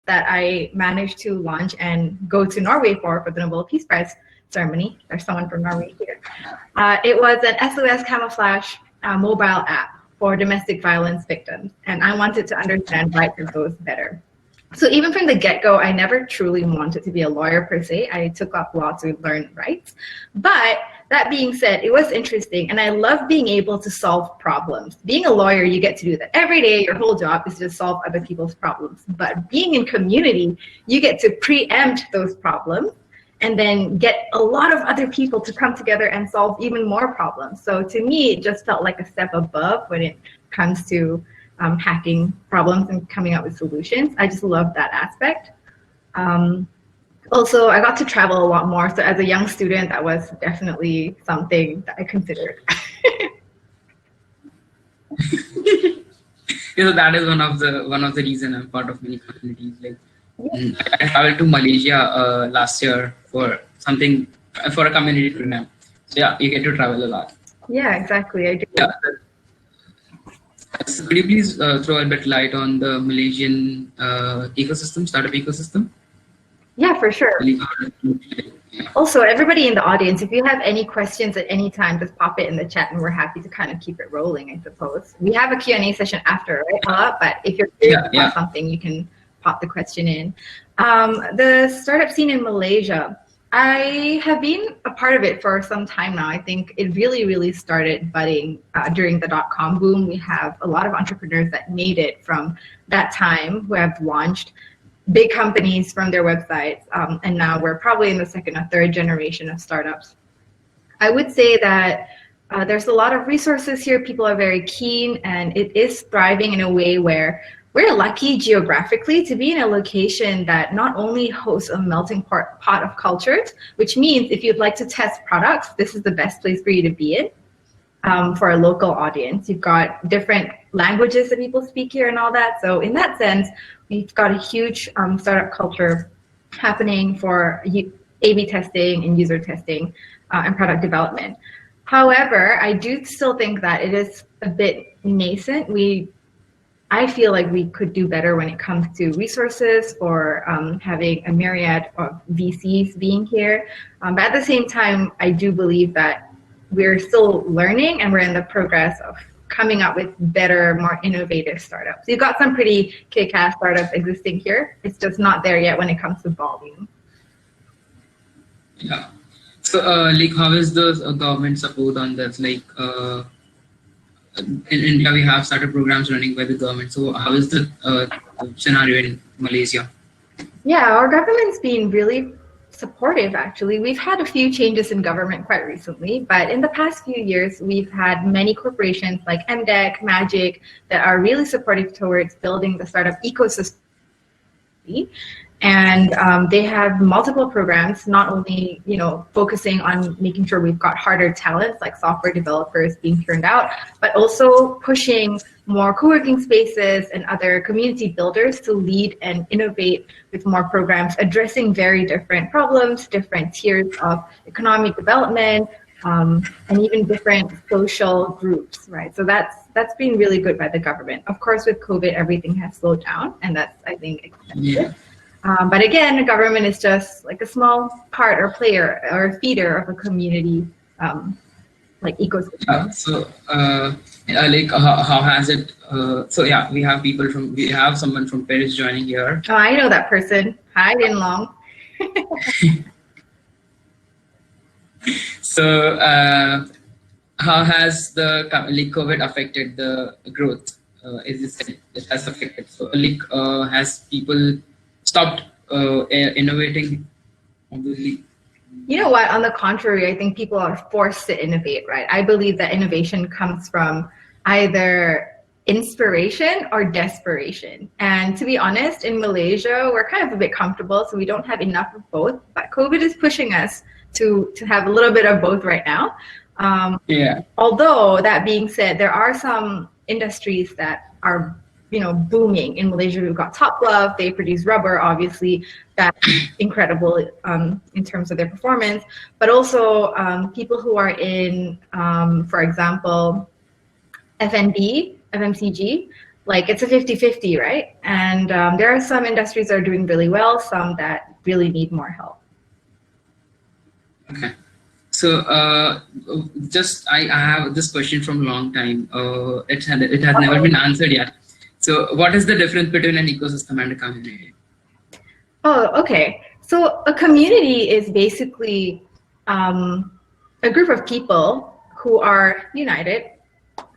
that I managed to launch and go to Norway for the Nobel Peace Prize ceremony. There's someone from Norway here. It was an SOS camouflage mobile app for domestic violence victims, and I wanted to understand rights of those better. So even from the get-go, I never truly wanted to be a lawyer per se. I took up law to learn rights. But that being said, it was interesting, and I love being able to solve problems. Being a lawyer, you get to do that every day. Your whole job is to solve other people's problems. But being in community, you get to preempt those problems and then get a lot of other people to come together and solve even more problems. So to me, it just felt like a step above when it comes to hacking problems and coming up with solutions. I just love that aspect. Also, I got to travel a lot more. So as a young student, that was definitely something that I considered. That is one of the reason I'm part of many communities. Like I traveled to Malaysia last year for a community program. So yeah, you get to travel a lot. Yeah, exactly. I do. Yeah. So could you please throw a bit light on the Malaysian startup ecosystem? Yeah, for sure. Also, everybody in the audience, if you have any questions at any time, just pop it in the chat and we're happy to kind of keep it rolling, I suppose. We have a Q&A session after, right? But if you're curious about something, you can pop the question in. The startup scene in Malaysia, I have been a part of it for some time now. I think it really started budding during the .com boom. We have a lot of entrepreneurs that made it from that time who have launched big companies from their websites. And now we're probably in the second or third generation of startups. I would say that there's a lot of resources here. People are very keen, and it is thriving in a way where we're lucky geographically to be in a location that not only hosts a melting pot of cultures, which means if you'd like to test products, this is the best place for you to be in. For a local audience, you've got different languages that people speak here and all that. So in that sense, we've got a huge startup culture happening for A/B testing and user testing and product development. However, I do still think that it is a bit nascent. I feel like we could do better when it comes to resources or having a myriad of VCs being here. But at the same time, I do believe that we're still learning and we're in the progress of coming up with better, more innovative startups. You've got some pretty kick-ass startups existing here. It's just not there yet when it comes to volume. Yeah. So like how is the government support on this? Like in India, we have startup programs running by the government. So how is the scenario in Malaysia? Yeah, our government's been really supportive, actually. We've had a few changes in government quite recently, but in the past few years, we've had many corporations like MDEC, Magic, that are really supportive towards building the startup ecosystem. And they have multiple programs, not only focusing on making sure we've got harder talents like software developers being turned out, but also pushing more co-working spaces and other community builders to lead and innovate with more programs addressing very different problems, different tiers of economic development, and even different social groups, right? So that's been really good by the government. Of course, with COVID, everything has slowed down, and that's, I think, expensive. Yeah. But again, the government is just like a small part or player or feeder of a community like ecosystem. So like how has it? So yeah, we have someone from Paris joining here. Oh, I know that person. Hi, Din Long. So how has the COVID affected the growth? It has affected. So has people stopped innovating? Obviously. You know what? On the contrary, I think people are forced to innovate, right? I believe that innovation comes from either inspiration or desperation. And to be honest, in Malaysia, we're kind of a bit comfortable, so we don't have enough of both. But COVID is pushing us to have a little bit of both right now. Although that being said, there are some industries that are booming in Malaysia. We've got Top Glove. They produce rubber, obviously. That's incredible in terms of their performance. But also people who are in, for example, F&B, FMCG, like it's a 50-50, right? And there are some industries that are doing really well, some that really need more help. Okay. So just I have this question from a long time. It has never been answered yet. So what is the difference between an ecosystem and a community? Oh, okay. So a community is basically a group of people who are united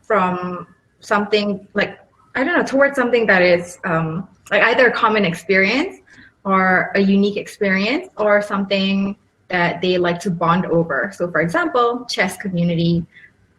from something like, I don't know, towards something that is like either a common experience or a unique experience or something that they like to bond over. So for example, chess community,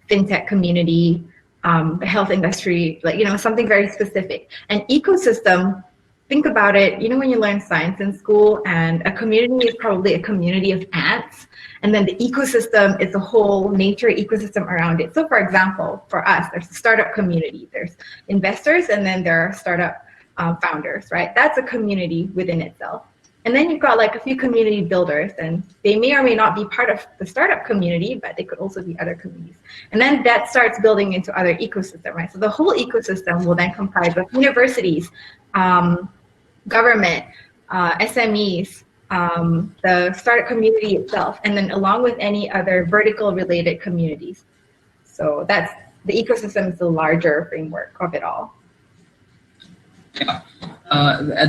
fintech community, the health industry, like, you know, something very specific. An ecosystem, think about it, you know, when you learn science in school, and a community is probably a community of ants, and then the ecosystem is the whole nature ecosystem around it. So for example, for us, there's a startup community, there's investors, and then there are startup founders, right? That's a community within itself. And then you've got like a few community builders, and they may or may not be part of the startup community, but they could also be other communities. And then that starts building into other ecosystem, right? So the whole ecosystem will then comprise of universities, government, SMEs, the startup community itself, and then along with any other vertical related communities. So that's, the ecosystem is the larger framework of it all. Yeah.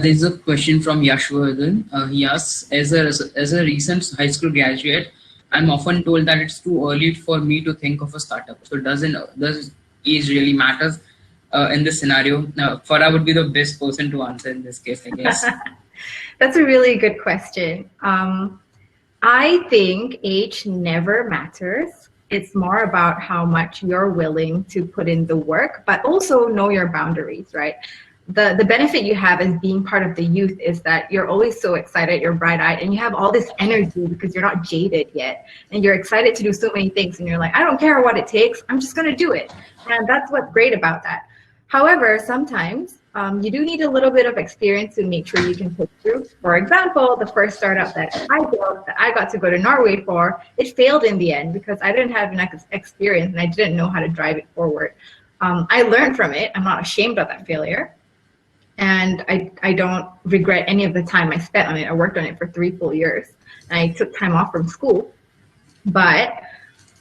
There's a question from Yashwardhan. He asks, as a recent high school graduate, I'm often told that it's too early for me to think of a startup. So does age really matters in this scenario? Now, Farah would be the best person to answer in this case, I guess. That's a really good question. I think age never matters. It's more about how much you're willing to put in the work, but also know your boundaries, right? The benefit you have as being part of the youth is that you're always so excited, you're bright-eyed, and you have all this energy because you're not jaded yet. And you're excited to do so many things, and you're like, I don't care what it takes, I'm just gonna do it. And that's what's great about that. However, sometimes you do need a little bit of experience to make sure you can push through. For example, the first startup that I built, that I got to go to Norway for, it failed in the end because I didn't have enough experience and I didn't know how to drive it forward. I learned from it. I'm not ashamed of that failure. And I don't regret any of the time I spent on it. I worked on it for 3 full years. And I took time off from school. But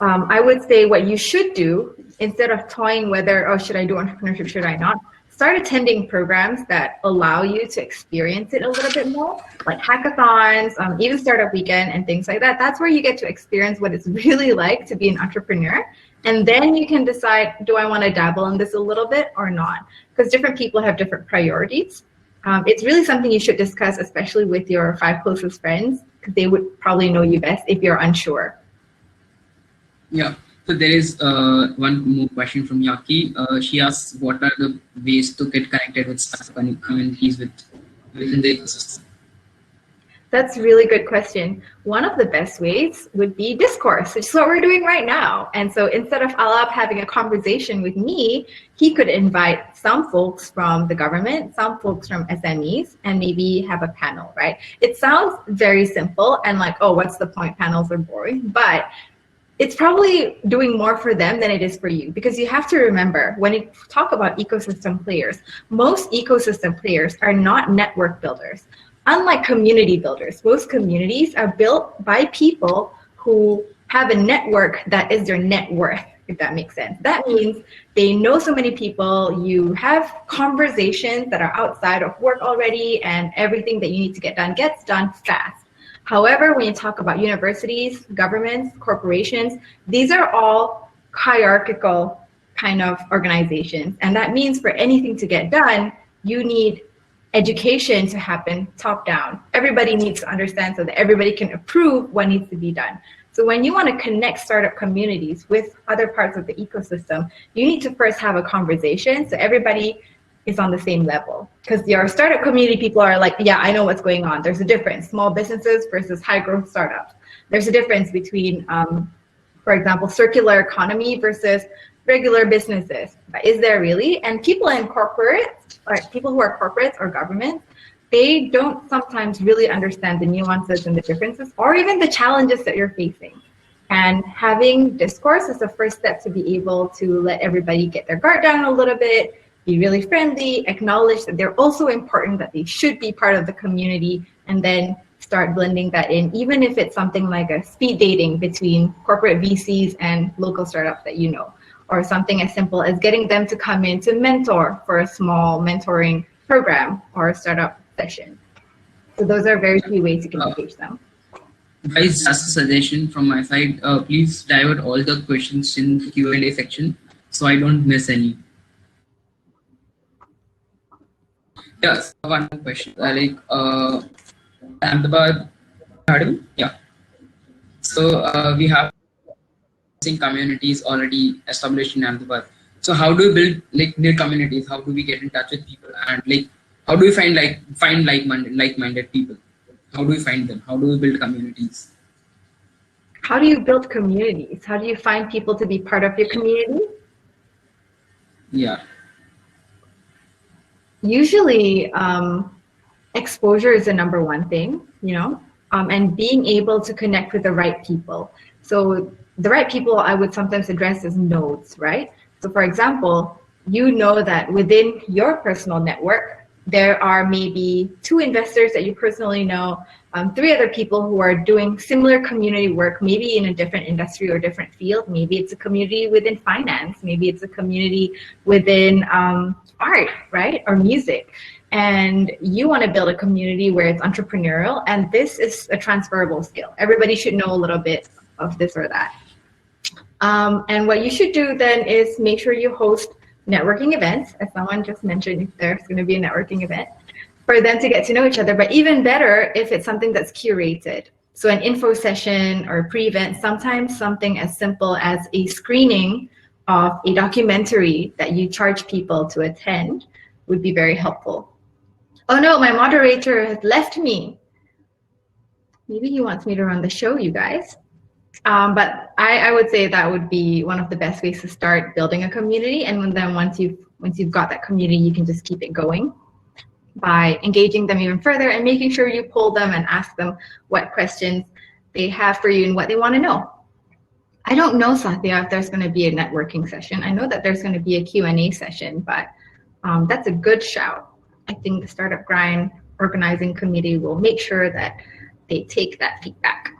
I would say what you should do, instead of toying whether, oh, should I do entrepreneurship, should I not, start attending programs that allow you to experience it a little bit more, like hackathons, even Startup Weekend and things like that. That's where you get to experience what it's really like to be an entrepreneur. And then you can decide, do I want to dabble in this a little bit or not? Because different people have different priorities. It's really something you should discuss, especially with your 5 closest friends, because they would probably know you best if you're unsure. Yeah. So there is one more question from Yaki. She asks, what are the ways to get connected with startup communities within the ecosystem? That's a really good question. One of the best ways would be Discourse, which is what we're doing right now. And so instead of Alap having a conversation with me, he could invite some folks from the government, some folks from SMEs, and maybe have a panel, right? It sounds very simple and like, oh, what's the point? Panels are boring. But it's probably doing more for them than it is for you, because you have to remember, when you talk about ecosystem players, most ecosystem players are not network builders. Unlike community builders, most communities are built by people who have a network that is their net worth, if that makes sense. That means they know so many people, you have conversations that are outside of work already, and everything that you need to get done gets done fast. However, when you talk about universities, governments, corporations, these are all hierarchical kind of organizations. And that means for anything to get done, you need education to happen top down. Everybody needs to understand so that everybody can approve what needs to be done. So when you want to connect startup communities with other parts of the ecosystem, you need to first have a conversation so everybody is on the same level. Because your startup community people are like, yeah, I know what's going on. There's a difference, small businesses versus high growth startups. There's a difference between, for example, circular economy versus regular businesses. But is there really? And people in corporate, or people who are corporates or governments, they don't sometimes really understand the nuances and the differences, or even the challenges that you're facing. And having Discourse is the first step to be able to let everybody get their guard down a little bit, be really friendly, acknowledge that they're also important, that they should be part of the community, and then start blending that in, even if it's something like a speed dating between corporate VCs and local startups that you know, or something as simple as getting them to come in to mentor for a small mentoring program or a startup session. So those are very few ways you can engage them. Guys, just a suggestion from my side. Please divert all the questions in the Q&A section so I don't miss any. Yes, one question. Ahmedabad, yeah. So we have communities already established in Ahmedabad. So how do we build like new communities? How do we get in touch with people, and like how do we find like-minded people? How do we find them? How do we build communities? How do you build communities? How do you find people to be part of your community? Yeah. Usually, exposure is the number one thing, you know, and being able to connect with the right people. So the right people I would sometimes address as nodes, right? So for example, you know that within your personal network, there are maybe 2 investors that you personally know, 3 other people who are doing similar community work, maybe in a different industry or different field. Maybe it's a community within finance, maybe it's a community within art, right? Or music. And you want to build a community where it's entrepreneurial, and this is a transferable skill. Everybody should know a little bit of this or that. And what you should do then is make sure you host networking events, as someone just mentioned, if there's going to be a networking event, for them to get to know each other. But even better if it's something that's curated. So an info session or pre-event, sometimes something as simple as a screening of a documentary that you charge people to attend would be very helpful. Oh no, my moderator has left me. Maybe he wants me to run the show, you guys. But I would say that would be one of the best ways to start building a community. And then once you've got that community, you can just keep it going by engaging them even further and making sure you pull them and ask them what questions they have for you and what they want to know. I don't know, Satya, if there's going to be a networking session. I know that there's going to be a Q&A session, but that's a good shout. I think the Startup Grind organizing committee will make sure that they take that feedback.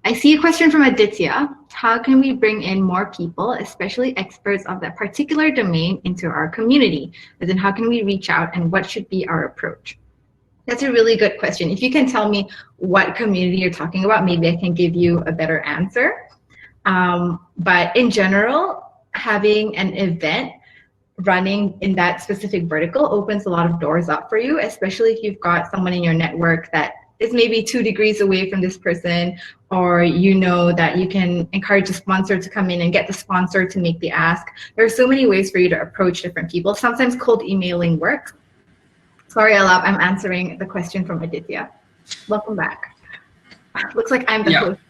I see a question from Aditya. How can we bring in more people, especially experts of that particular domain, into our community? As in, how can we reach out and what should be our approach? That's a really good question. If you can tell me what community you're talking about, maybe I can give you a better answer. But in general, having an event running in that specific vertical opens a lot of doors up for you, especially if you've got someone in your network that is maybe 2 degrees away from this person, or you know that you can encourage a sponsor to come in and get the sponsor to make the ask. There are so many ways for you to approach different people. Sometimes cold emailing works. Sorry, Alap, I'm answering the question from Aditya. Welcome back. Looks like I'm the host.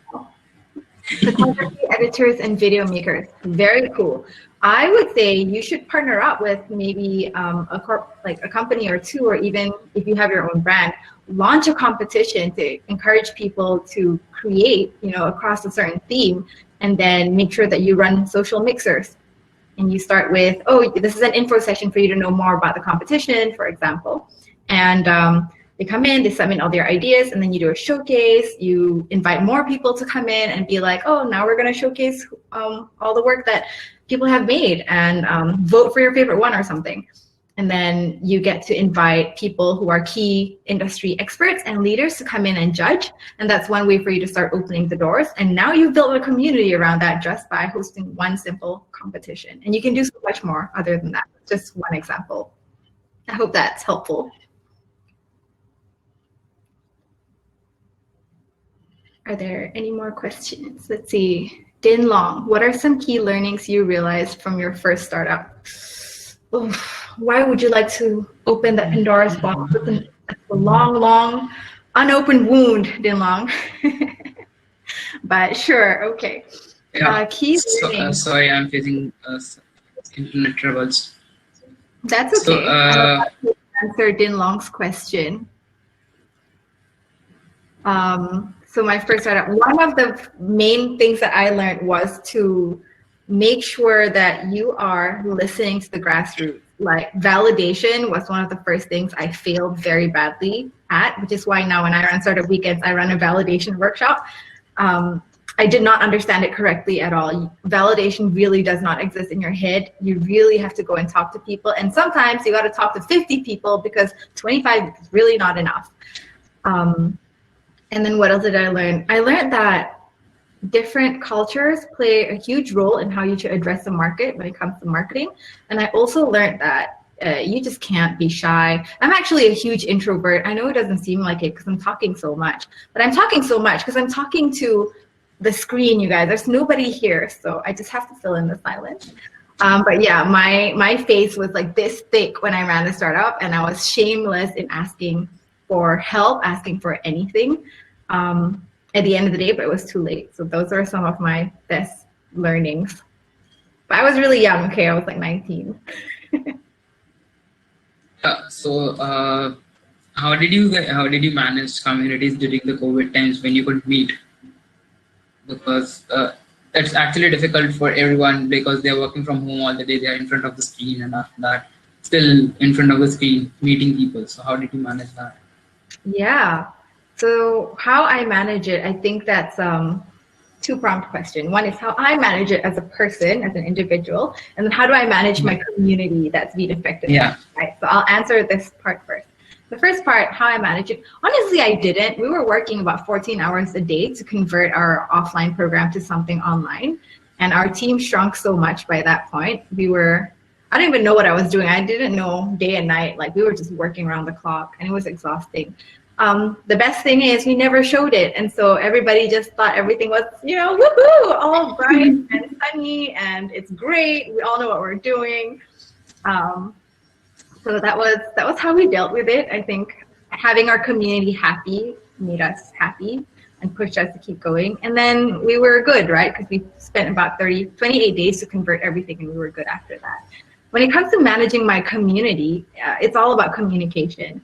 Photography editors and video makers, very cool. I would say you should partner up with maybe a company or 2, or even if you have your own brand, launch a competition to encourage people to create, across a certain theme, and then make sure that you run social mixers. And you start with, oh, this is an info session for you to know more about the competition, for example. And they come in, they submit all their ideas, and then you do a showcase. You invite more people to come in and be like, oh, now we're going to showcase all the work that people have made, and vote for your favorite one or something. And then you get to invite people who are key industry experts and leaders to come in and judge. And that's one way for you to start opening the doors. And now you've built a community around that just by hosting one simple competition. And you can do so much more other than that. Just one example. I hope that's helpful. Are there any more questions? Let's see. Din Long, what are some key learnings you realized from your first startup? Oof, why would you like to open that Pandora's box? It's a long, long, unopened wound, Din Long. But sure, okay. Yeah. Key learnings. Sorry, I'm facing internet troubles. That's okay. So, I'll answer Din Long's question. So my first startup, one of the main things that I learned was to make sure that you are listening to the grassroots. like validation was one of the first things I failed very badly at, which is why now when I run startup weekends, I run a validation workshop. I did not understand it correctly at all. Validation really does not exist in your head. You really have to go and talk to people. And sometimes you got to talk to 50 people because 25 is really not enough. And then what else did I learn? I learned that different cultures play a huge role in how you should address the market when it comes to marketing. And I also learned that you just can't be shy. I'm actually a huge introvert. I know it doesn't seem like it because I'm talking so much, but I'm talking so much because I'm talking to the screen, you guys. There's nobody here, so I just have to fill in the silence. But yeah, my face was like this thick when I ran the startup, and I was shameless in asking for help, asking for anything at the end of the day, but it was too late. So those are some of my best learnings. But I was really young, okay? I was like 19. So how did you manage communities during the COVID times when you couldn't meet? Because it's actually difficult for everyone because they're working from home all the day. They're in front of the screen, and after that, still in front of the screen meeting people. So how did you manage that? Yeah. So how I manage it, I think that's two-pronged question. One is how I manage it as a person, as an individual, and then how do I manage my community that's being affected? Yeah. Right. So I'll answer this part first. The first part, how I manage it, honestly, I didn't. We were working about 14 hours a day to convert our offline program to something online. And our team shrunk so much by that point. I don't even know what I was doing. I didn't know day and night. Like we were just working around the clock and it was exhausting. The best thing is we never showed it. And so everybody just thought everything was, woohoo, all bright and sunny and it's great. We all know what we're doing. So that was how we dealt with it. I think having our community happy made us happy and pushed us to keep going. And then we were good, right? Because we spent about 28 days to convert everything and we were good after that. When it comes to managing my community, it's all about communication.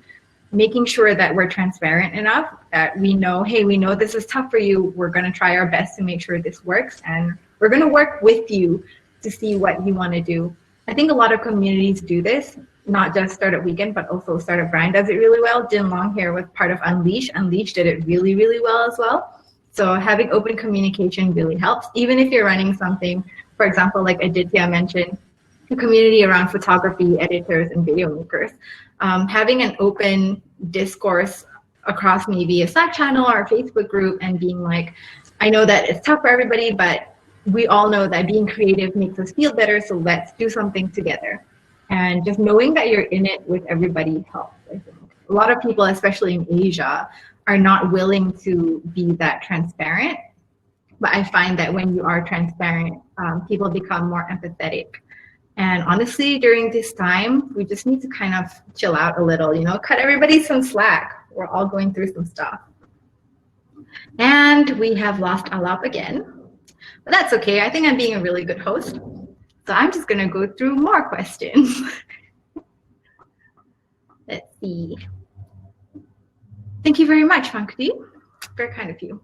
Making sure that we're transparent enough that we know, hey, we know this is tough for you. We're going to try our best to make sure this works. And we're going to work with you to see what you want to do. I think a lot of communities do this, not just Startup Weekend, but also Startup Grind does it really well. Jin Long here was part of Unleash. Unleash did it really, really well as well. So having open communication really helps. Even if you're running something, for example, like Aditya mentioned, a community around photography, editors, and video makers. Having an open discourse across maybe a Slack channel or a Facebook group and being like, I know that it's tough for everybody, but we all know that being creative makes us feel better, so let's do something together. And just knowing that you're in it with everybody helps, I think. A lot of people, especially in Asia, are not willing to be that transparent. But I find that when you are transparent, people become more empathetic. And honestly, during this time, we just need to kind of chill out a little, cut everybody some slack. We're all going through some stuff. And we have lost Alap again. But that's okay. I think I'm being a really good host. So I'm just going to go through more questions. Let's see. Thank you very much, Pankti. Very kind of you.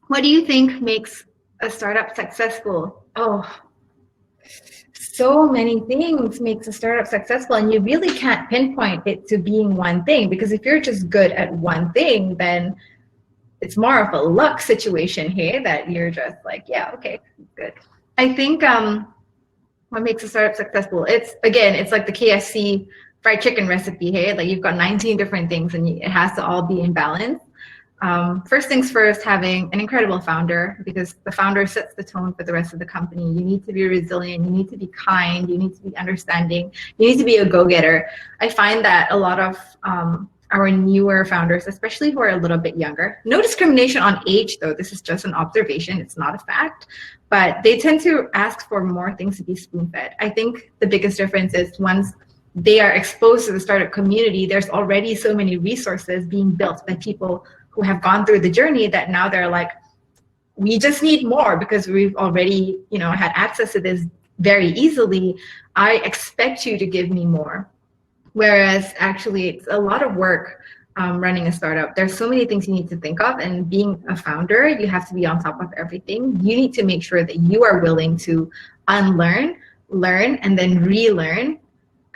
What do you think makes a startup successful? Oh, so many things makes a startup successful, and you really can't pinpoint it to being one thing, because if you're just good at one thing, then it's more of a luck situation here that you're just like, yeah, okay, good. I think what makes a startup successful, it's like the KFC fried chicken recipe, hey? Like you've got 19 different things and it has to all be in balance. First things first, having an incredible founder, because the founder sets the tone for the rest of the company. You need to be resilient, you need to be kind, you need to be understanding, you need to be a go-getter. I find that a lot of our newer founders, especially who are a little bit younger, no discrimination on age though, this is just an observation, it's not a fact, but they tend to ask for more things to be spoon-fed. I think the biggest difference is once they are exposed to the startup community, there's already so many resources being built by people who have gone through the journey that now they're like, we just need more because we've already, had access to this very easily. I expect you to give me more. Whereas actually it's a lot of work running a startup. There's so many things you need to think of, and being a founder, you have to be on top of everything. You need to make sure that you are willing to unlearn, learn, and then relearn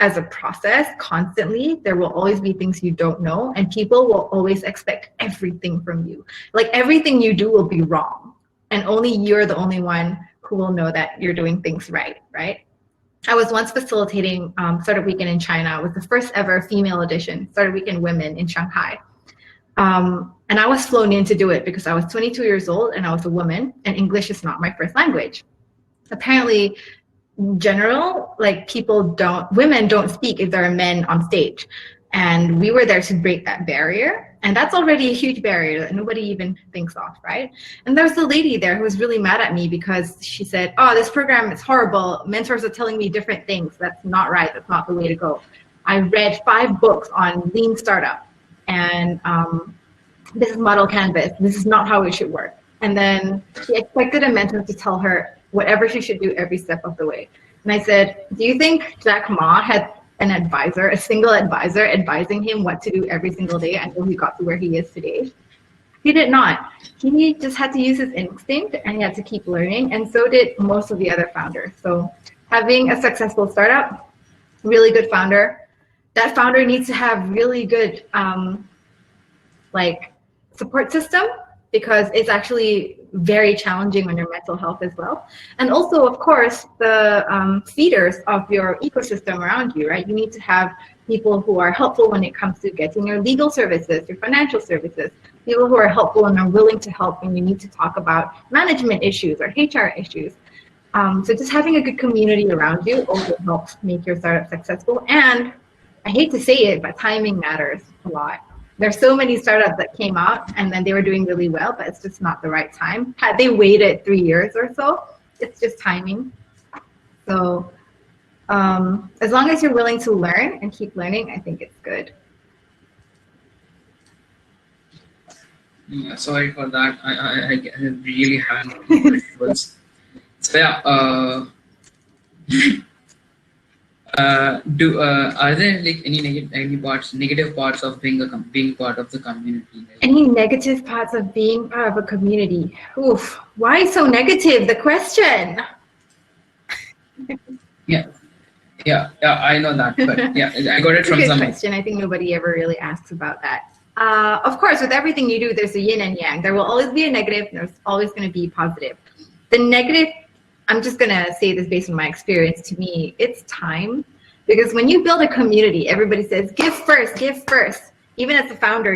as a process constantly. There will always be things you don't know, and people will always expect everything from you. Like everything you do will be wrong, and only you're the only one who will know that you're doing things right, right? I was once facilitating Startup Weekend in China. It was the first ever female edition, Startup Weekend Women in Shanghai. And I was flown in to do it because I was 22 years old and I was a woman, and English is not my first language. Apparently, in general, like women don't speak if there are men on stage. And we were there to break that barrier. And that's already a huge barrier that nobody even thinks of, right? And there was a lady there who was really mad at me because she said, oh, this program is horrible. Mentors are telling me different things. That's not right. That's not the way to go. I read 5 books on lean startup and business model canvas. This is not how it should work. And then she expected a mentor to tell her whatever she should do every step of the way. And I said, do you think Jack Ma had an advisor, a single advisor advising him what to do every single day until he got to where he is today? He did not. He just had to use his instinct and he had to keep learning. And so did most of the other founders. So having a successful startup, really good founder, that founder needs to have really good support system, because it's actually very challenging on your mental health as well. And also, of course, the feeders of your ecosystem around you, right? You need to have people who are helpful when it comes to getting your legal services, your financial services, people who are helpful and are willing to help when you need to talk about management issues or HR issues. So just having a good community around you also helps make your startup successful. And I hate to say it, but timing matters a lot. There's so many startups that came out and then they were doing really well, but it's just not the right time. Had they waited 3 years or so, it's just timing. So as long as you're willing to learn and keep learning, I think it's good. Yeah, sorry for that. I really haven't. So yeah. Are there like any negative parts of being part of the community? Any negative parts of being part of a community? Oof, why so negative? The question. Yeah, I know that, but yeah, I got it from someone. Good question. I think nobody ever really asks about that. Of course, with everything you do, there's a yin and yang. There will always be a negative, and there's always going to be positive. The negative, I'm just going to say this based on my experience, to me, it's time. Because when you build a community, everybody says, give first, give first. Even as a founder,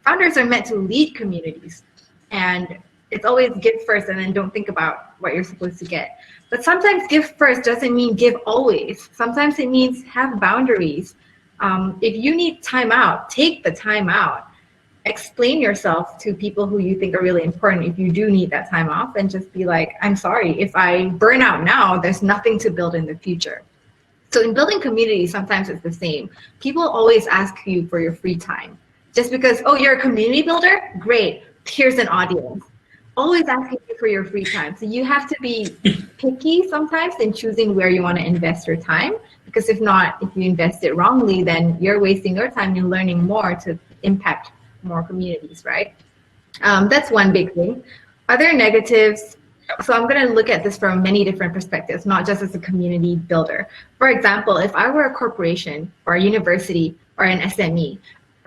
founders are meant to lead communities. And it's always give first and then don't think about what you're supposed to get. But sometimes give first doesn't mean give always. Sometimes it means have boundaries. If you need time out, take the time out. Explain yourself to people who you think are really important if you do need that time off, and just be like, I'm sorry, if I burn out now, there's nothing to build in the future. So in building community, sometimes it's the same. People always ask you for your free time. Just because, oh, you're a community builder? Great, here's an audience. Always asking you for your free time. So you have to be picky sometimes in choosing where you want to invest your time. Because if not, if you invest it wrongly, then you're wasting your time in learning more to impact more communities, right? That's one big thing. Other negatives, so I'm going to look at this from many different perspectives, not just as a community builder. For example, if I were a corporation or a university or an SME,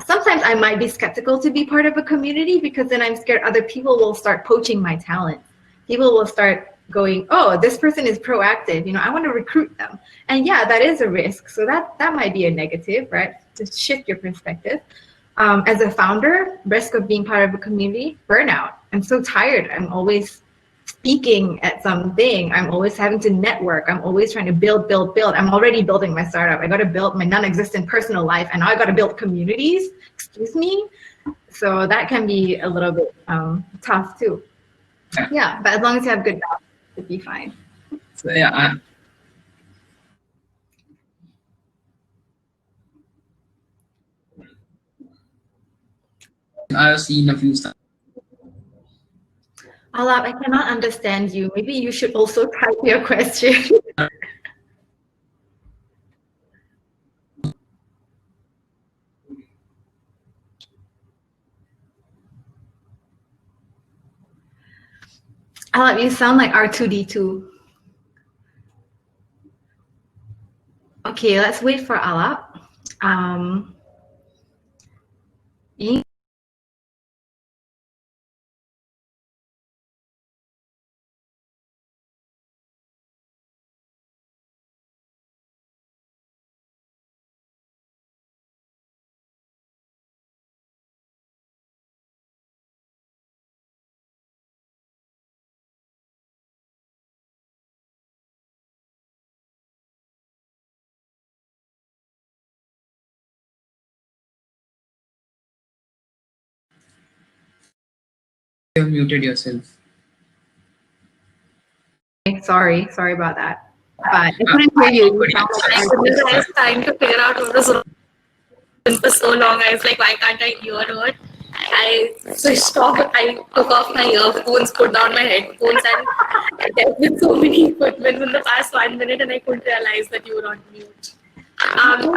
sometimes I might be skeptical to be part of a community, because then I'm scared other people will start poaching my talent. People will start going, oh, this person is proactive, I want to recruit them. And yeah, that is a risk. So that might be a negative, right? To shift your perspective. As a founder, risk of being part of a community, burnout. I'm so tired. I'm always speaking at something. I'm always having to network. I'm always trying to build. I'm already building my startup. I got to build my non-existent personal life, and now I got to build communities. Excuse me. So that can be a little bit tough too. Yeah, but as long as you have good balance, it'll be fine. So yeah. I've seen a few times. Alap, I cannot understand you. Maybe you should also type your question. Alap, you sound like R2D2. Okay, let's wait for Ala. You You have muted yourself. sorry about that. But I couldn't hear you. You sound like I was trying to figure out what was wrong for so long. I was like, why can't I hear her? I switched off. I took off my earphones, put down my headphones, and I dealt with so many equipment in the past 1 minute, and I couldn't realize that you were on mute.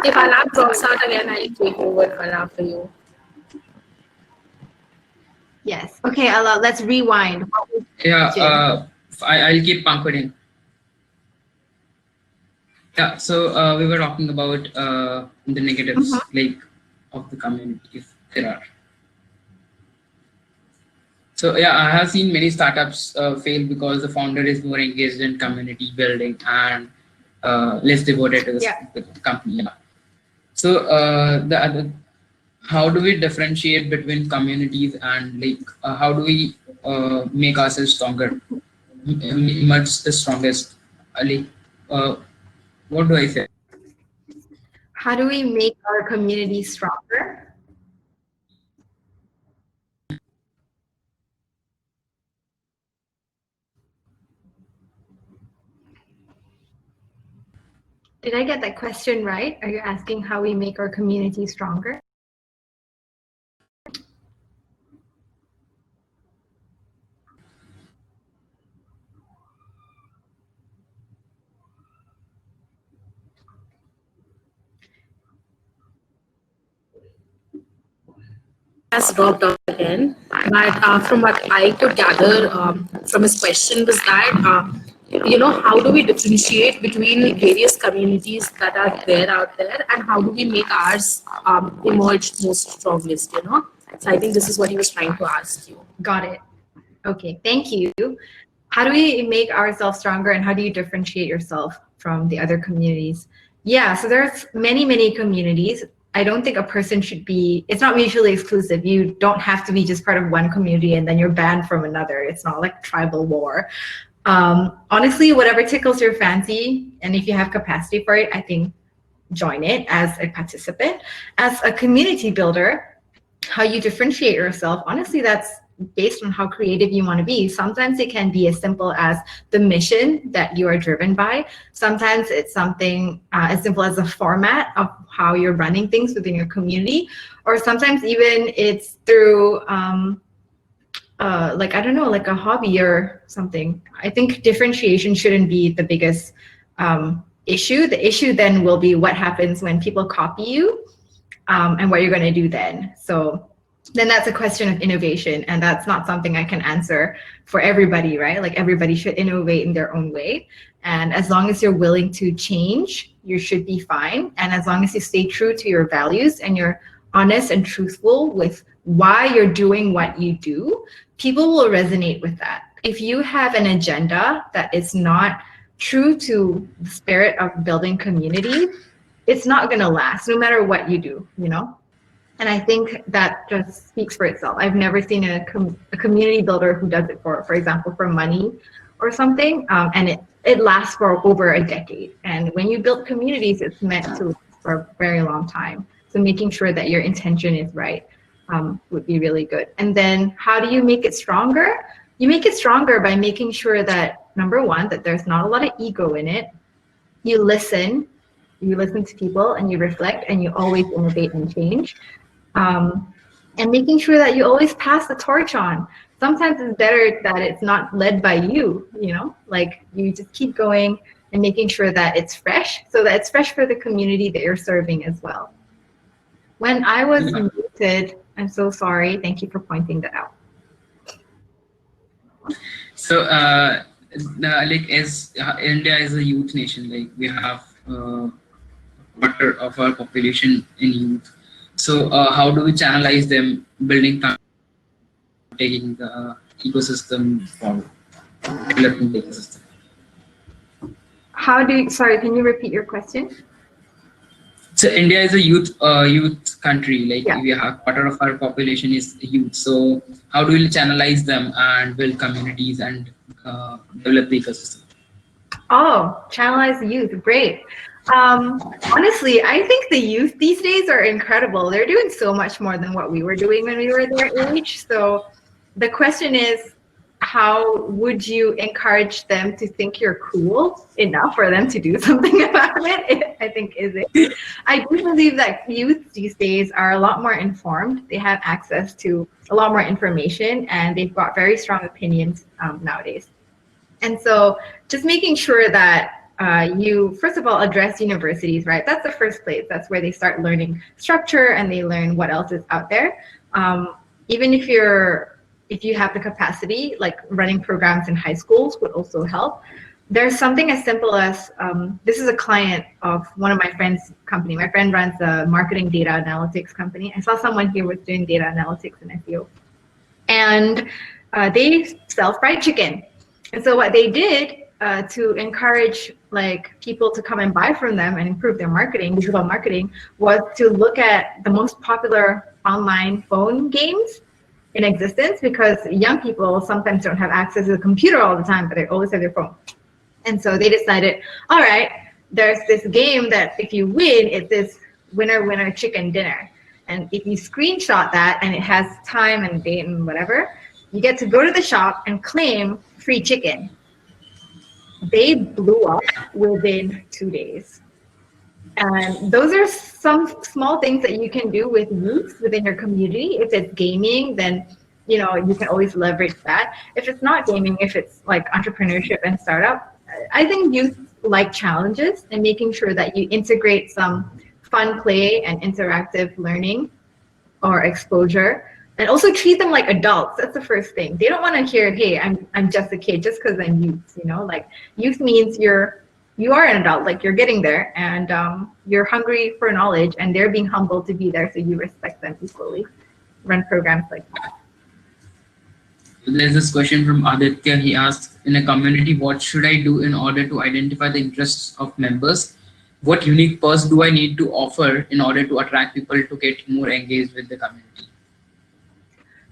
If alarm drops out again, I'll take over for you. Yes. Okay, Ala, let's rewind. Yeah, I'll keep punctuating. Yeah, so we were talking about the negatives like of the community, if there are. So yeah, I have seen many startups fail because the founder is more engaged in community building and less devoted to the company. Yeah. So how do we differentiate between communities and like how do we make ourselves stronger, emerge the strongest? Like, what do I say? How do we make our community stronger? Did I get that question right? Are you asking how we make our community stronger? Has dropped off again. But from what I could gather from his question was that, how do we differentiate between various communities that are there out there, and how do we make ours emerge most strongest? So I think this is what he was trying to ask you. Got it. Okay, thank you. How do we make ourselves stronger, and how do you differentiate yourself from the other communities? Yeah, so there's many communities. I don't think a person should be, it's not mutually exclusive. You don't have to be just part of one community and then you're banned from another. It's not like tribal war. Honestly, whatever tickles your fancy, and if you have capacity for it, I think join it as a participant. As a community builder, how you differentiate yourself, honestly, that's based on how creative you want to be. Sometimes it can be as simple as the mission that you are driven by. Sometimes it's something as simple as a format of how you're running things within your community, or sometimes even it's through like, I don't know, like a hobby or something. I think differentiation shouldn't be the biggest issue. The issue then will be what happens when people copy you and what you're going to do then. So then that's a question of innovation, and that's not something I can answer for everybody, right? Like everybody should innovate in their own way. And as long as you're willing to change, you should be fine. And as long as you stay true to your values and you're honest and truthful with why you're doing what you do, people will resonate with that. If you have an agenda that is not true to the spirit of building community, it's not going to last no matter what you do, And I think that just speaks for itself. I've never seen a community builder who does it for example, for money or something, and it lasts for over a decade. And when you build communities, it's meant to last for a very long time. So making sure that your intention is right would be really good. And then how do you make it stronger? You make it stronger by making sure that, number one, that there's not a lot of ego in it. You listen to people and you reflect and you always innovate and change. And making sure that you always pass the torch on. Sometimes it's better that it's not led by you, like you just keep going and making sure that it's fresh, so that it's fresh for the community that you're serving as well. When I was muted, I'm so sorry. Thank you for pointing that out. So, like, as India is a youth nation, like we have quarter of our population in youth. So how do we channelize them, building, taking the ecosystem forward, developing the ecosystem? Sorry, can you repeat your question? So India is a youth country. Like Yeah. we have quarter of our population is youth. So how do we channelize them and build communities and develop the ecosystem? Oh, channelize the youth. Great. Honestly, I think the youth these days are incredible. They're doing so much more than what we were doing when we were their age. So the question is, how would you encourage them to think you're cool enough for them to do something about it? I think is it. I do believe that youth these days are a lot more informed. They have access to a lot more information, and they've got very strong opinions nowadays. And so just making sure that you, first of all, address universities, right? That's the first place. That's where they start learning structure and they learn what else is out there. Even if you have the capacity, like running programs in high schools would also help. There's something as simple as, this is a client of one of my friend's company. My friend runs a marketing data analytics company. I saw someone here was doing data analytics and SEO. And they sell fried chicken. And so what they did to encourage like people to come and buy from them and improve their marketing, digital marketing, was to look at the most popular online phone games in existence, because young people sometimes don't have access to the computer all the time, but they always have their phone. And so they decided, all right, there's this game that if you win, it's this winner chicken dinner. And if you screenshot that and it has time and date and whatever, you get to go to the shop and claim free chicken. They blew up within 2 days. And those are some small things that you can do with youth within your community. If it's gaming, then you can always leverage that. If it's not gaming, if it's like entrepreneurship and startup, I think youth like challenges, and making sure that you integrate some fun play and interactive learning or exposure. And also treat them like adults. That's the first thing. They don't want to hear, hey, I'm just a kid just because I'm youth. Like youth means you are an adult, like you're getting there, and you're hungry for knowledge, and they're being humble to be there, so you respect them equally. Run programs like that. There's this question from Aditya. He asks, in a community, what should I do in order to identify the interests of members? What unique purse do I need to offer in order to attract people to get more engaged with the community?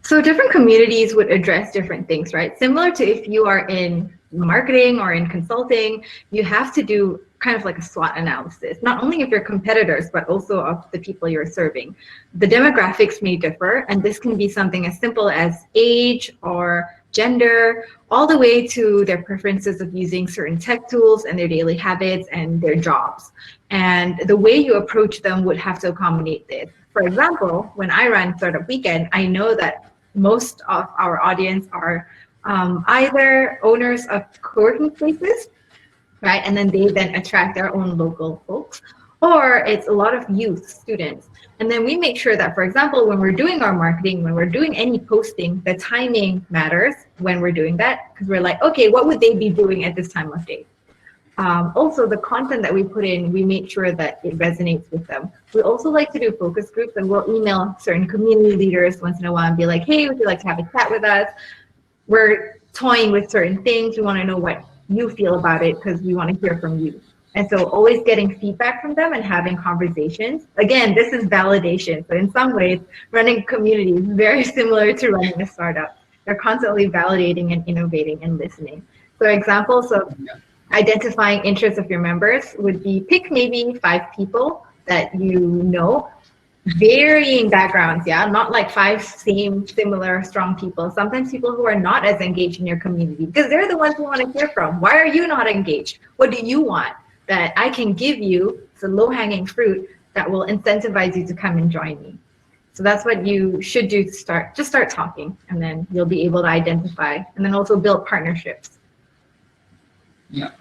So different communities would address different things, right? Similar to if you are in marketing or in consulting, you have to do kind of like a SWOT analysis, not only of your competitors, but also of the people you're serving. The demographics may differ, and this can be something as simple as age or gender, all the way to their preferences of using certain tech tools and their daily habits and their jobs. And the way you approach them would have to accommodate this. For example, when I run Startup Weekend, I know that most of our audience are either owners of co-working spaces, right? And then they then attract their own local folks, or it's a lot of youth students. And then we make sure that, for example, when we're doing our marketing, when we're doing any posting, the timing matters when we're doing that, because we're like, okay, what would they be doing at this time of day? Also, the content that we put in, we make sure that it resonates with them. We also like to do focus groups, and we'll email certain community leaders once in a while and be like, hey, would you like to have a chat with us? We're toying with certain things. We want to know what you feel about it, because we want to hear from you. And so always getting feedback from them and having conversations. Again, this is validation. So in some ways, running a community is very similar to running a startup. They're constantly validating and innovating and listening. So examples of identifying interests of your members would be pick maybe 5 people that you know, varying backgrounds, yeah, not like 5 similar strong people. Sometimes people who are not as engaged in your community, because they're the ones who want to hear from. Why are you not engaged? What do you want that I can give you? It's a low-hanging fruit that will incentivize you to come and join me. So that's what you should do to start. Just start talking, and then you'll be able to identify, and then also build partnerships. Yeah.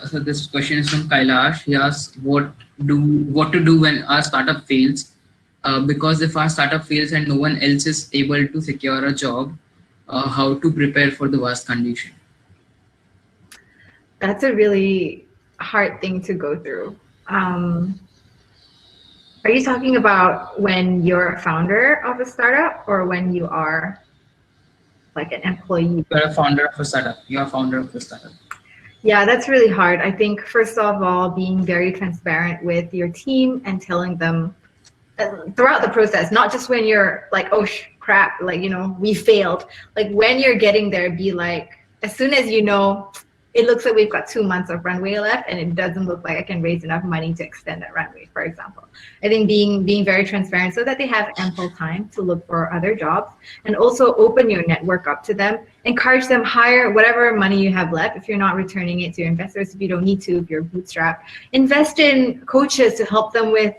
So this question is from Kailash. He asks, what to do when our startup fails? Because if our startup fails and no one else is able to secure a job, how to prepare for the worst condition? That's a really hard thing to go through. Are you talking about when you're a founder of a startup or when you are like an employee? You're a founder of a startup. You're a founder of a startup. Yeah, that's really hard. I think first of all, being very transparent with your team and telling them throughout the process, not just when you're like, oh crap, like, you know, we failed. Like when you're getting there, be like, as soon as you know, it looks like we've got 2 months of runway left and it doesn't look like I can raise enough money to extend that runway, for example. I think being very transparent so that they have ample time to look for other jobs, and also open your network up to them, encourage them, hire whatever money you have left. If you're not returning it to your investors, if you don't need to, if you're bootstrapped, invest in coaches to help them with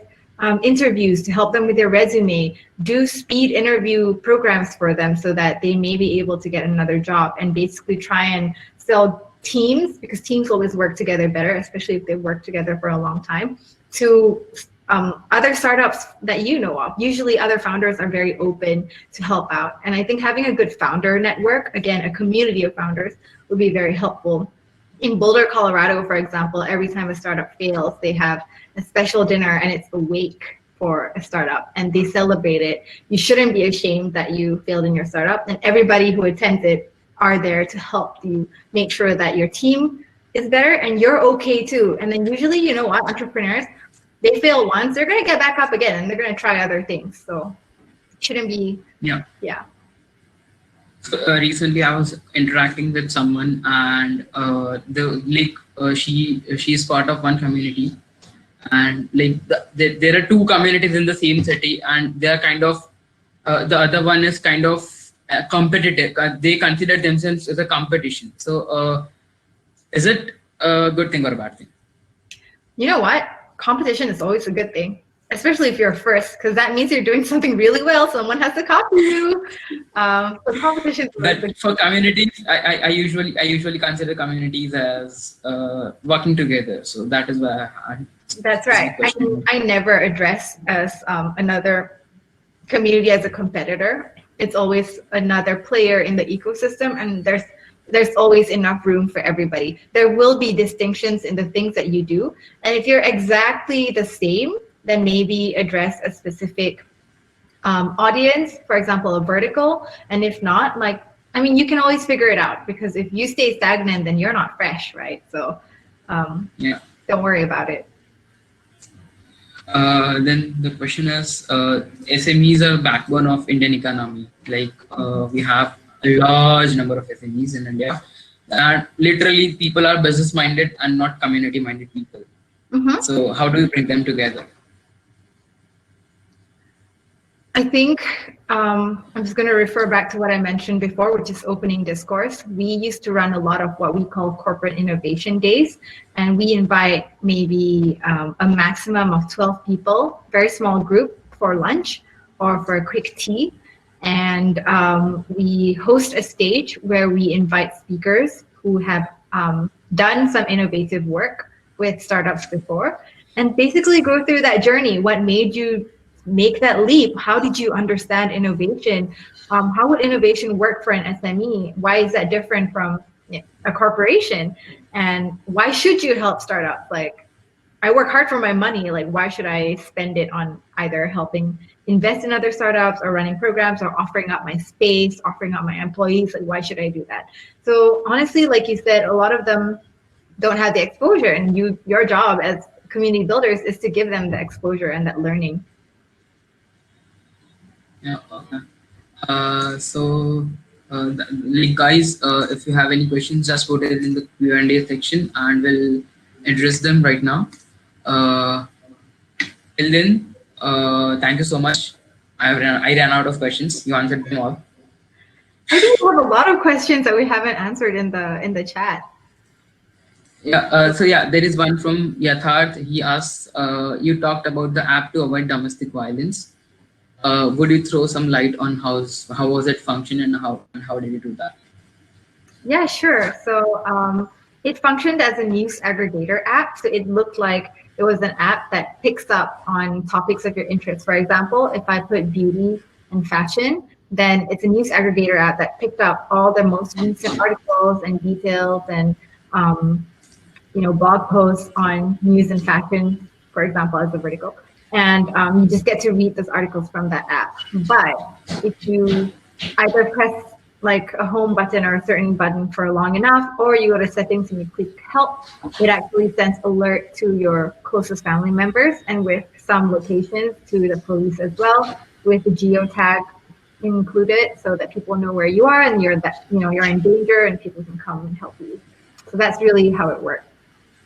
interviews, to help them with their resume, do speed interview programs for them so that they may be able to get another job, and basically try and sell teams, because teams always work together better, especially if they work together for a long time, to other startups that you know of. Usually other founders are very open to help out. And I think having a good founder network, again, a community of founders, would be very helpful. In Boulder, Colorado, for example, every time a startup fails, they have a special dinner and it's a wake for a startup and they celebrate it. You shouldn't be ashamed that you failed in your startup, and everybody who attends it are there to help you make sure that your team is better and you're okay too. And then usually, you know what, entrepreneurs, they fail once, they're gonna get back up again and they're gonna try other things. So it shouldn't be, yeah. So, recently I was interacting with someone and she's part of one community, and like there are two communities in the same city, and they are kind of the other one is kind of competitive. They consider themselves as a competition. So is it a good thing or a bad thing? You know what? Competition is always a good thing, especially if you're first, because that means you're doing something really well. Someone has to copy you. So competition. But for communities, I usually consider communities as working together. So that is why that's right. I never address as another community as a competitor. It's always another player in the ecosystem, and there's always enough room for everybody. There will be distinctions in the things that you do, and if you're exactly the same, then maybe address a specific audience, for example, a vertical. And if not, like, I mean, you can always figure it out, because if you stay stagnant, then you're not fresh, right? So don't worry about it. Then the question is, SMEs are backbone of Indian economy. Like we have a large number of SMEs in India, and literally people are business minded and not community minded people. So how do you bring them together? I think I'm just going to refer back to what I mentioned before, which is opening discourse. We used to run a lot of what we call corporate innovation days, and we invite maybe a maximum of 12 people, very small group, for lunch or for a quick tea. And we host a stage where we invite speakers who have done some innovative work with startups before, and basically go through that journey. What made you make that leap? How did you understand innovation? How would innovation work for an SME? Why is that different from a corporation? And why should you help startups? Like, I work hard for my money. Like, why should I spend it on either helping invest in other startups or running programs or offering up my space, offering up my employees? Like, why should I do that? So honestly, like you said, a lot of them don't have the exposure, and your job as community builders is to give them the exposure and that learning. Yeah. Okay. Like guys, if you have any questions, just put it in the Q&A section, and we'll address them right now. Till then, thank you so much. I ran out of questions. You answered them all. I think we have a lot of questions that we haven't answered in the chat. Yeah. So yeah, there is one from Yatharth. He asks, you talked about the app to avoid domestic violence. Would you throw some light on how was it function, and how did you do that? Yeah, sure. So it functioned as a news aggregator app. So it looked like it was an app that picks up on topics of your interest. For example, if I put beauty and fashion, then it's a news aggregator app that picked up all the most recent articles and details and blog posts on news and fashion for example, as a vertical. And you just get to read those articles from that app. But if you either press like a home button or a certain button for long enough, or you go to settings and you click help, it actually sends alert to your closest family members, and with some locations to the police as well, with the geotag included, so that people know where you are and you're in danger and people can come and help you. So that's really how it works.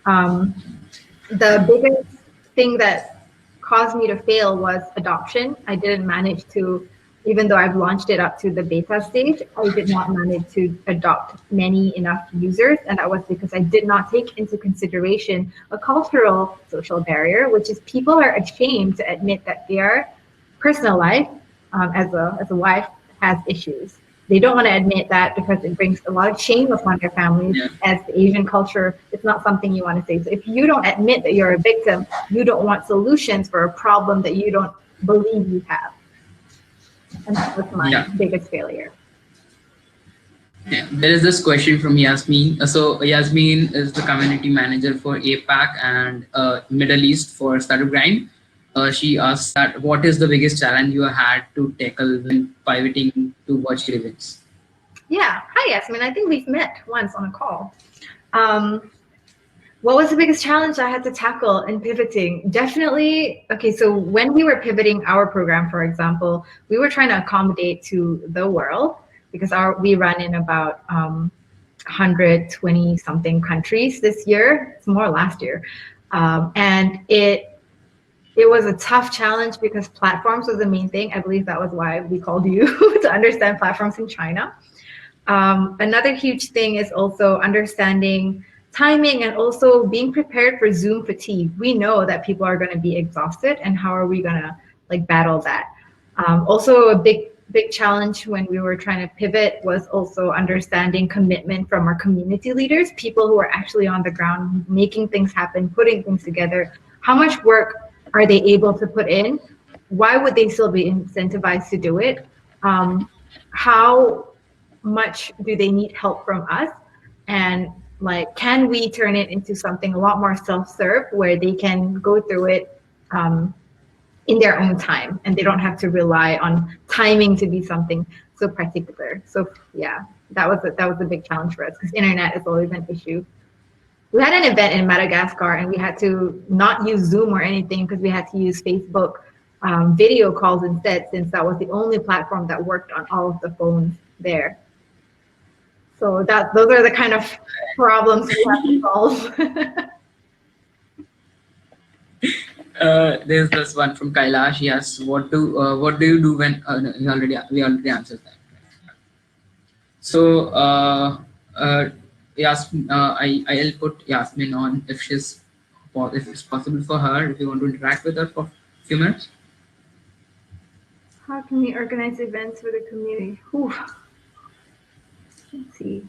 The biggest thing that caused me to fail was adoption. I didn't manage to, even though I've launched it up to the beta stage, I did not manage to adopt many enough users. And that was because I did not take into consideration a cultural social barrier, which is people are ashamed to admit that their personal life as a wife has issues. They don't want to admit that because it brings a lot of shame upon their families. Yeah. As the Asian culture, it's not something you want to say. So if you don't admit that you're a victim, you don't want solutions for a problem that you don't believe you have. And that was my biggest failure. Yeah. There is this question from Yasmin. So Yasmin is the community manager for APAC and Middle East for Startup Grind. She asked that what is the biggest challenge you had to tackle when pivoting to virtual events? Yeah, hi Yasmin. I think we've met once on a call. What was the biggest challenge I had to tackle in pivoting? Definitely, okay, so when we were pivoting our program, for example, we were trying to accommodate to the world because we run in about 120 something countries this year. It's more last year. And it was a tough challenge because platforms was the main thing. I believe that was why we called you to understand platforms in China. Another huge thing is also understanding timing and also being prepared for Zoom fatigue. We know that people are going to be exhausted, and how are we going to like battle that? Also a big challenge when we were trying to pivot was also understanding commitment from our community leaders, people who are actually on the ground, making things happen, putting things together. How much work are they able to put in? Why would they still be incentivized to do it? How much do they need help from us? And like, can we turn it into something a lot more self-serve where they can go through it in their own time and they don't have to rely on timing to be something so particular. So yeah, that was a big challenge for us because internet is always an issue. We had an event in Madagascar and we had to not use Zoom or anything because we had to use Facebook video calls instead, since that was the only platform that worked on all of the phones there. So those are the kind of problems we have to solve. There's this one from Kailash. Yes, what do you do when we already answered that. So Yasmin, I'll put Yasmin on if it's possible for her, if you want to interact with her for a few minutes. How can we organize events for the community? Whew. Let's see.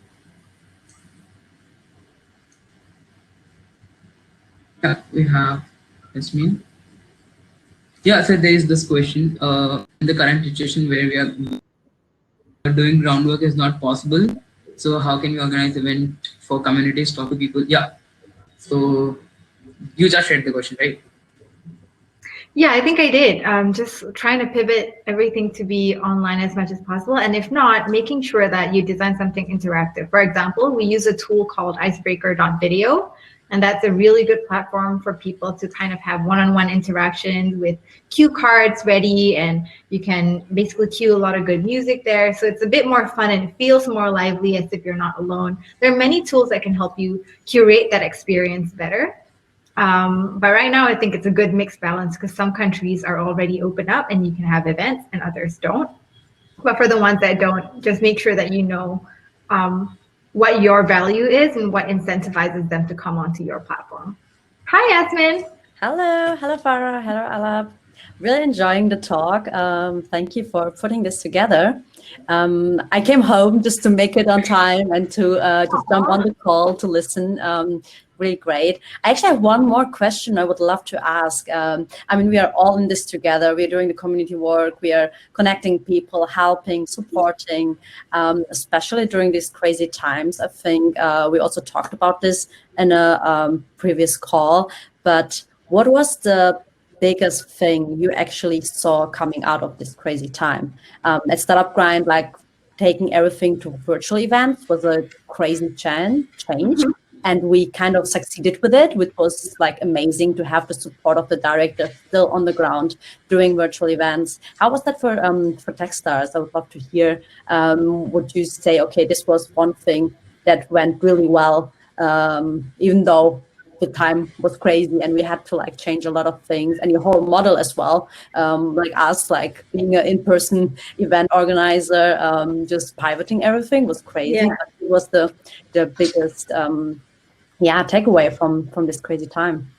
Yeah, we have Yasmin. Yeah, so there is this question. In the current situation where we are doing groundwork is not possible, so how can we organize event for communities, talk to people? Yeah. So you just read the question, right? Yeah, I think I did. Just trying to pivot everything to be online as much as possible. And if not, making sure that you design something interactive. For example, we use a tool called icebreaker.video. And that's a really good platform for people to kind of have one-on-one interactions with cue cards ready. And you can basically cue a lot of good music there. So it's a bit more fun and it feels more lively as if you're not alone. There are many tools that can help you curate that experience better. But right now, I think it's a good mixed balance because some countries are already open up and you can have events and others don't. But for the ones that don't, just make sure that you know what your value is and what incentivizes them to come onto your platform. Hi, Yasmin. Hello Farah, hello Alap. Really enjoying the talk. Thank you for putting this together. I came home just to make it on time and to just jump on the call to listen. Really great. I actually have one more question I would love to ask. I mean, we are all in this together. We're doing the community work. We are connecting people, helping, supporting, especially during these crazy times. I think we also talked about this in a previous call. But what was the biggest thing you actually saw coming out of this crazy time? At Startup Grind, like taking everything to virtual events was a crazy change. Mhm. And we kind of succeeded with it, which was like amazing to have the support of the director still on the ground doing virtual events. How was that for Techstars? I would love to hear. Would you say, okay, this was one thing that went really well, even though the time was crazy and we had to like change a lot of things, and your whole model as well, like us, like being an in-person event organizer, just pivoting everything was crazy. Yeah. But it was the biggest takeaway from this crazy time.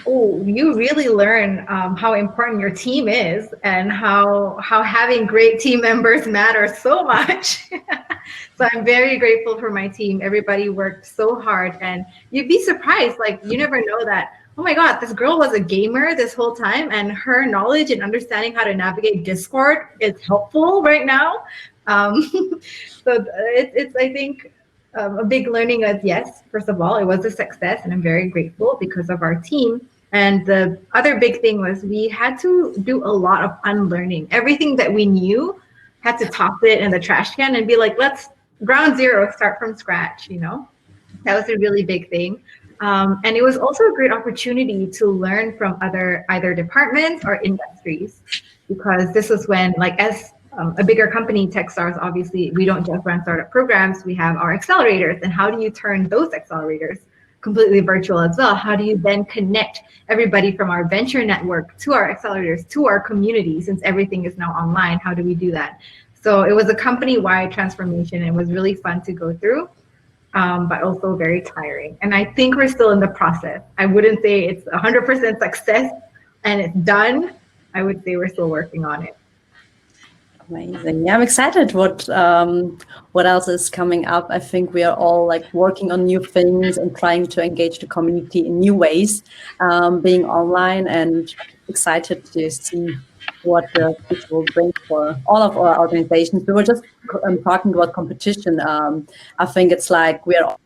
Oh, you really learn how important your team is and how having great team members matters so much. So I'm very grateful for my team. Everybody worked so hard, and you'd be surprised. Like, you never know that, oh my God, this girl was a gamer this whole time, and her knowledge and understanding how to navigate Discord is helpful right now. So it's I think a big learning is, yes, first of all, it was a success, and I'm very grateful because of our team. And the other big thing was we had to do a lot of unlearning. Everything that we knew, had to toss it in the trash can and be like, let's ground zero, start from scratch, you know? That was a really big thing. And it was also a great opportunity to learn from either departments or industries, because this was when, like, as a bigger company, Techstars, obviously, we don't just run startup programs, we have our accelerators. And how do you turn those accelerators completely virtual as well? How do you then connect everybody from our venture network to our accelerators, to our community, since everything is now online? How do we do that? So it was a company-wide transformation, and it was really fun to go through, but also very tiring. And I think we're still in the process. I wouldn't say it's 100% success and it's done. I would say we're still working on it. Amazing. Yeah, I'm excited what else is coming up. I think we are all like working on new things and trying to engage the community in new ways, being online, and excited to see what the future will bring for all of our organizations. We were just talking about competition. I think it's like we are all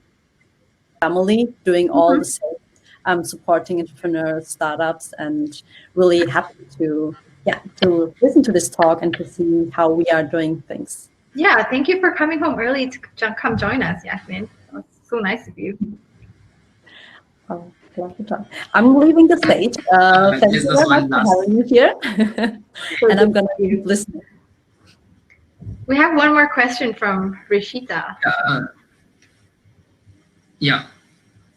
family doing all the same, supporting entrepreneurs, startups, and really happy to listen to this talk and to see how we are doing things. Yeah, thank you for coming home early to come join us, Yasmin. That's so nice of you. Oh, love to talk. I'm leaving the stage. Thank you very much for having me here. And I'm going to keep listening. We have one more question from Rishita.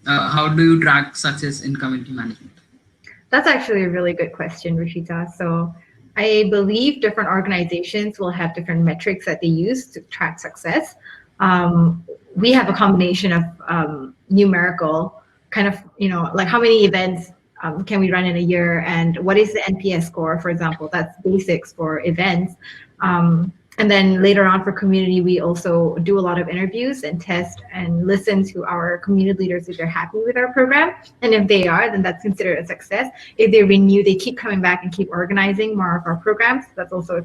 How do you track success in community management? That's actually a really good question, Rishita. So I believe different organizations will have different metrics that they use to track success. We have a combination of numerical, kind of, like how many events can we run in a year, and what is the NPS score, for example. That's basics for events. And then later on for community, we also do a lot of interviews and test and listen to our community leaders if they're happy with our program. And if they are, then that's considered a success. If they renew, they keep coming back and keep organizing more of our programs. That's also a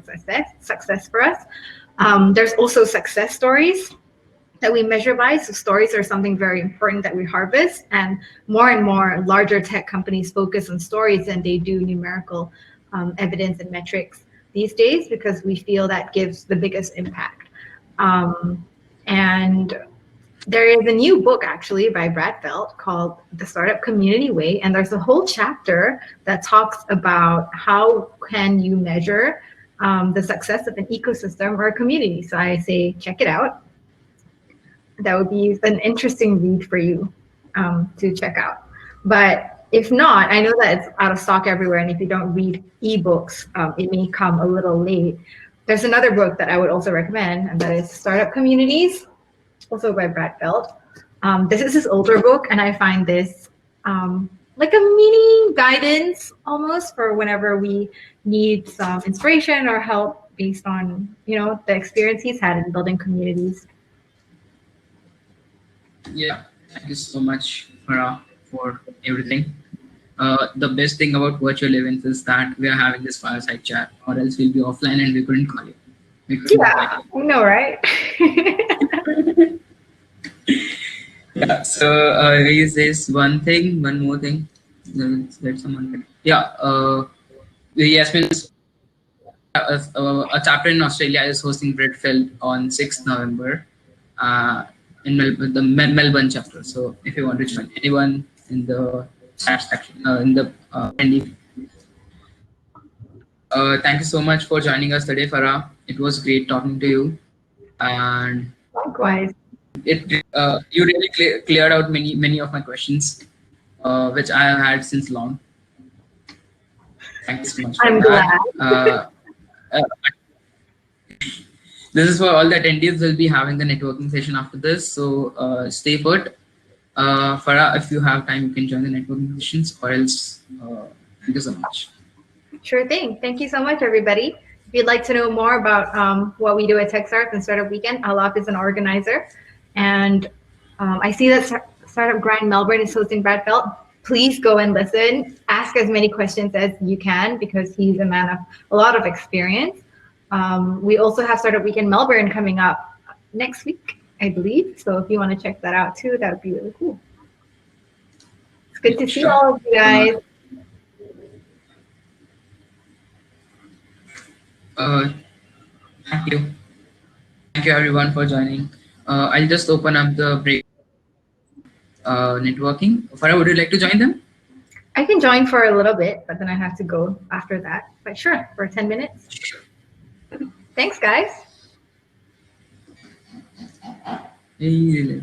success for us. There's also success stories that we measure by. So stories are something very important that we harvest, and more larger tech companies focus on stories than they do numerical evidence and metrics these days, because we feel that gives the biggest impact. And there is a new book actually by Brad Felt called The Startup Community Way, and there's a whole chapter that talks about how can you measure the success of an ecosystem or a community. So I say check it out. That would be an interesting read for you to check out. But if not, I know that it's out of stock everywhere, and if you don't read ebooks, it may come a little late. There's another book that I would also recommend, and that is Startup Communities, also by Brad Felt. This is his older book, and I find this like a mini guidance almost for whenever we need some inspiration or help based on the experience he's had in building communities. Yeah, thank you so much, Farah, for everything. The best thing about virtual events is that we are having this fireside chat, or else we'll be offline and we couldn't call you. Yeah, I know, right? Yeah, so is this one more thing? Let's let someone. Yeah. Yasmin, a chapter in Australia is hosting Breadfield on 6th November in Melbourne, the Melbourne chapter. So if you want to join, anyone in the chat section, in the attendee. Thank you so much for joining us today, Farah. It was great talking to you, and Likewise. you really cleared out many of my questions, which I have had since long. Thank you so much for I'm that. glad. Uh, this is for all the attendees. We'll be having the networking session after this, so stay put. Farah, if you have time, you can join the networking sessions, or else, thank you so much. Sure thing. Thank you so much, everybody. If you'd like to know more about what we do at Techstars and Startup Weekend, Alap is an organizer. And I see that Startup Grind Melbourne is hosting Brad Felt. Please go and listen. Ask as many questions as you can because he's a man of a lot of experience. We also have Startup Weekend Melbourne coming up next week, I believe. So if you want to check that out too, that would be really cool. It's good to see Sure. all of you guys. Thank you. Thank you everyone for joining. I'll just open up the break networking. Farah, would you like to join them? I can join for a little bit, but then I have to go after that. But sure, for 10 minutes. Sure. Thanks, guys. Hey,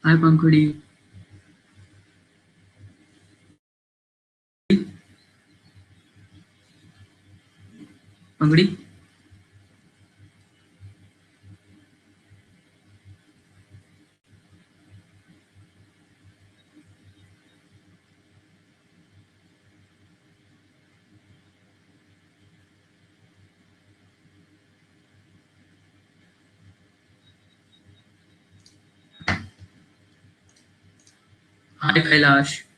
hi Pankudi. Pankudi. Hi Kailash.